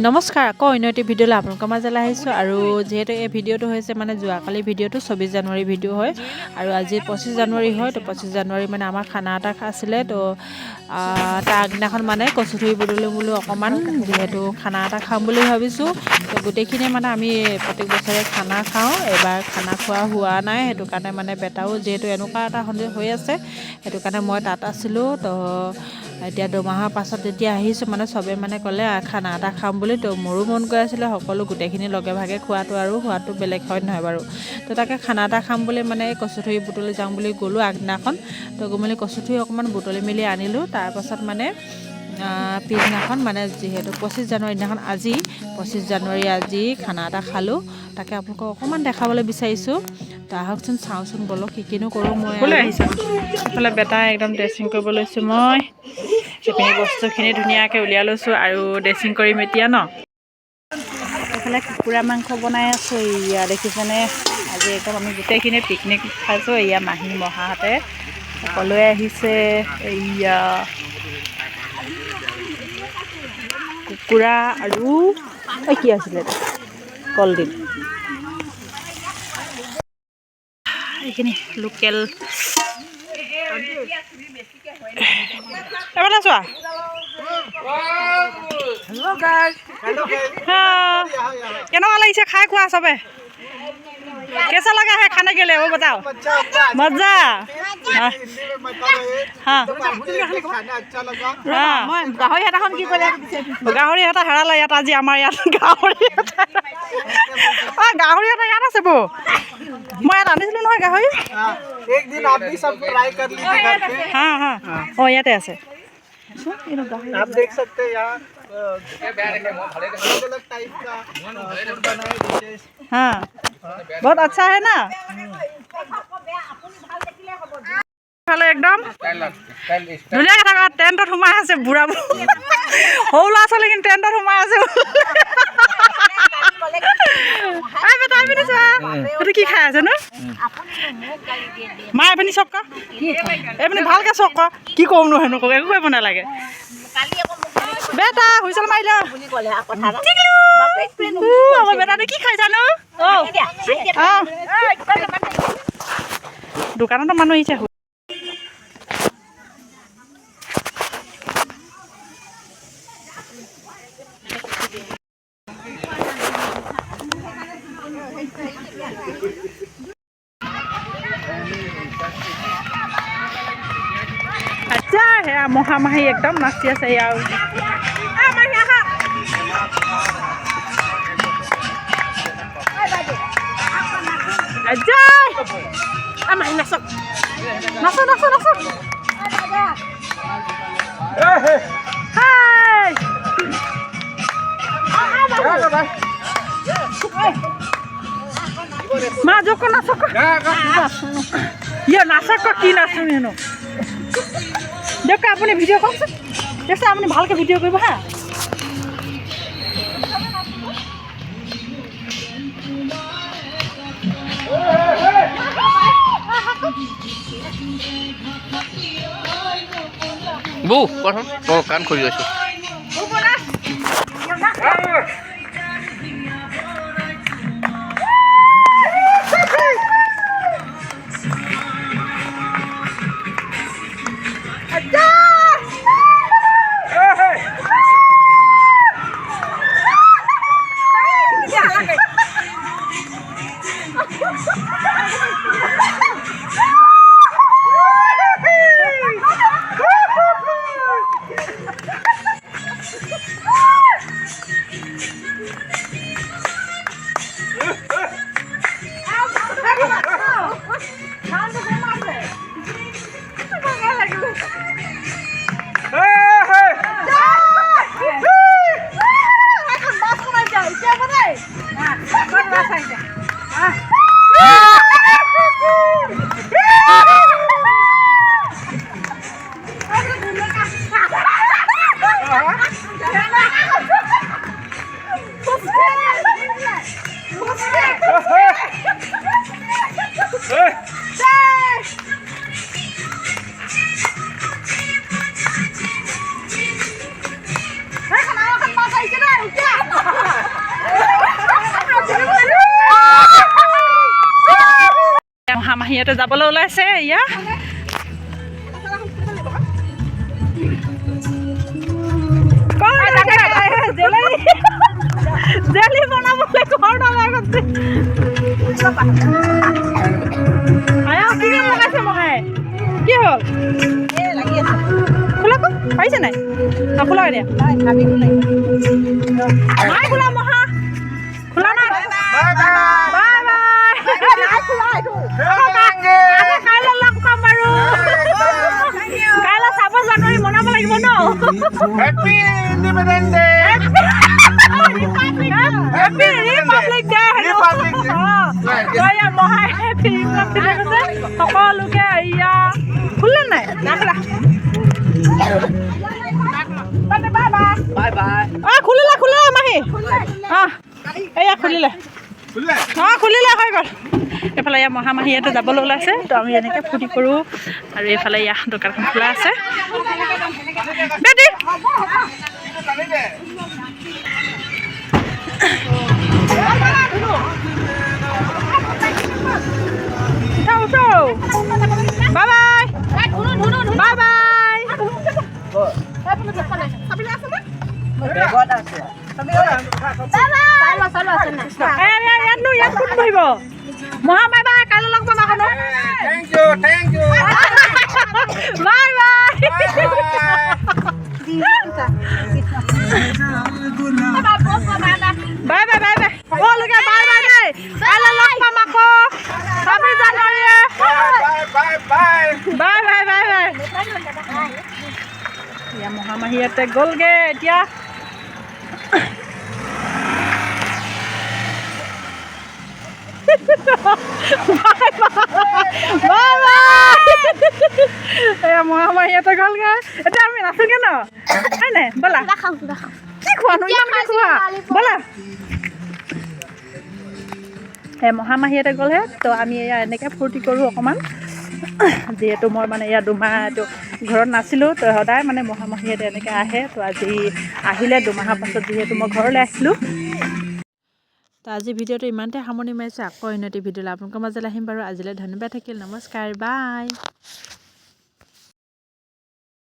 নমস্কাৰ আকৌ অন্য এটি ভিডিঅ'লৈ আপোনালোকৰ মাজলৈ আহিছোঁ আৰু যিহেতু এই ভিডিঅ'টো হৈছে মানে যোৱাকালি ভিডিঅ'টো 24 জানুৱাৰী ভিডিঅ' হয় আৰু আজি 25 জানুৱাৰী হয় তো 25 জানুৱাৰী মানে আমাৰ খানা এটা আছিলে তো তাৰ আগদিনাখন মানে কচুথুৰি বুটলি বোলো অকণমান যিহেতু খানা এটা খাম বুলি ভাবিছোঁ তো গোটেইখিনিয়ে মানে আমি প্ৰত্যেক বছৰে খানা খাওঁ এবাৰ খানা খোৱা হোৱা নাই সেইটো কাৰণে মানে বেটাও যিহেতু এনেকুৱা এটা হৈ আছে সেইটো কাৰণে মই তাত আছিলোঁ তো এতিয়া দুমাহৰ পাছত যেতিয়া আহিছোঁ মানে চবে মানে ক'লে খানা এটা খাম বুলি তো মোৰো মন গৈ আছিলে সকলো গোটেইখিনি লগে ভাগে খোৱাটো আৰু সোৱাদটো বেলেগ হয় নহয় বাৰু তো তাকে খানা এটা খাম বুলি মানে কচুথুৰি বুটলি যাওঁ বুলি গ'লোঁ আগদিনাখন তো গৈ মেলি কচুথুৰি অকণমান বুটলি মেলি আনিলোঁ তাৰপাছত মানে পিছদিনাখন মানে যিহেতু 25 জানুৱাৰী দিনাখন আজি 25 জানুৱাৰী আজি খানা এটা খালোঁ তাকে আপোনালোকক অকণমান দেখাবলৈ বিচাৰিছোঁ তো আহকচোন চাওঁচোন বলক কি কিনো কৰোঁ মই ক'লৈ আহিছোঁ এইফালে বেটা একদম ড্ৰেছিং কৰিব লৈছোঁ মই সেইখিনি বস্তুখিনি ধুনীয়াকৈ উলিয়াই লৈছোঁ আৰু ড্ৰেছিং কৰিম এতিয়া ন এইফালে কুকুৰা মাংস বনাই আছোঁ এয়া দেখিছেনে আজি একদম আমি গোটেইখিনি পিকনিক খাইছোঁ এয়া মাহী মহাহঁতে সকলোৱে আহিছে এয়া কুকুৰা আৰু কি আছিলে কলডিল এইখিনি লোকেল এবাৰ চোৱা কেনেকুৱা লাগিছে খাই খোৱা চবে कैसा लगा है खाने के लिए वो बताओ मजा हाँ गाहरी এটা হেৰালে ইয়াত আজি আমাৰ ইয়াত গাহৰি গাহৰি এটা ইয়াত আছে বৌ মই ইয়াত আনিছিলোঁ নহয় গাহৰি हाँ हाँ অঁ ইয়াতে আছে आप देख सकते हैं यहाँ अलग टाइप का हाँ बहुत अच्छा है ना একদম ধুনীয়াকৈ থকা টেণ্টত সোমাই আছে বুঢ়াবোৰ সৰু ল'ৰা ছোৱালী কিন্তু টেণ্টত সোমাই আছে এইটো কি খাই আছে নো মা এইপিনি চক এইপিনি ভালকৈ চক কি ক'মনো হেনো কওক একো কৰিব নালাগে বেটা হুইচেল মাৰি লওঁ আমাৰ বেটাটো কি খাই জানো দোকানতো মানুহ আহিছে আচ্ছা সেয়া মহামাহী একদম নাচি আছে আৰু আচ্ছা আমাৰ নাচক নাচো নাচো নাচো হাই মা যোগ নাচক ইয়ে নাচক কি নাচো হেনো দিয়ক আপুনি ভিডিঅ' কৰকচোন দেখছে আপুনি ভালকৈ ভিডিঅ' কৰিব হা বৌ কোৱাচোন অঁ কাণ খুলি আছোঁ মাহীহঁতে যাবলৈ ওলাইছে এয়া জেলি বনাবলৈ ঘৰ নালাগতে আয়া কি লগাইছে মহাই কি হ'ল খোলা পাৰিছে নাই খোলা দিয়া নাই খোলা মহা খোলা নাই বাই বাই কাইলৈ লগ পাম বাৰু কাইলৈ 26 জানুৱাৰী মনাব লাগিব ন Happy Independence Day! Happy Republic Day! মহাই হেপী ৰিপাব্লিক ডে সকলোকে এয়া খুলিলে নাই নাখোলা Bye bye. খুলিলে মাহী এয়া খুলিলে খুলিলে হৈ গ'ল এইফালে এয়া মহামাহীহঁতে যাবলৈ ওলাইছে তো আমি এনেকৈ ফূৰ্তি কৰোঁ আৰু এইফালে এয়া দোকানখন খোলা আছে বাই বাই ইয়াত কোন বহিব মহা বাই বাই কাইলৈ লগ পাম আকৌ Thank you. Bye bye bye bye bye bye সকলোকে বাই বাই দেই কাইলৈ লগ পাম আকৌ 26 জানুৱাৰীয়ে Bye bye. Bye bye bye bye এয়া মহামাহীহঁতে গ'লগে এতিয়া এয়া মহামাহীহঁতে গ'লগে এতিয়া আমি নাচোগে ন হয় নাই ব'লা কি খোৱানো ইমান খোৱা ব'লা এই মহামাহীহঁতে গ'লহে তো আমি এয়া এনেকৈ ফূৰ্তি কৰোঁ অকণমান যিহেতু মই মানে এয়া দুমাহটো ঘৰত নাছিলোঁ তো সদায় মানে মহামাহীহঁতে এনেকৈ আহে তো আজি আহিলে দুমাহৰ পাছত যিহেতু মই ঘৰলৈ আহিলোঁ তো আজি ভিডিঅ'টো ইমানতে সামৰণি মাৰিছোঁ আকৌ অন্য এটি ভিডিঅ'লৈ আপোনালোকৰ মাজলৈ আহিম বাৰু আজিলৈ ধন্যবাদ থাকিল নমস্কাৰ বাই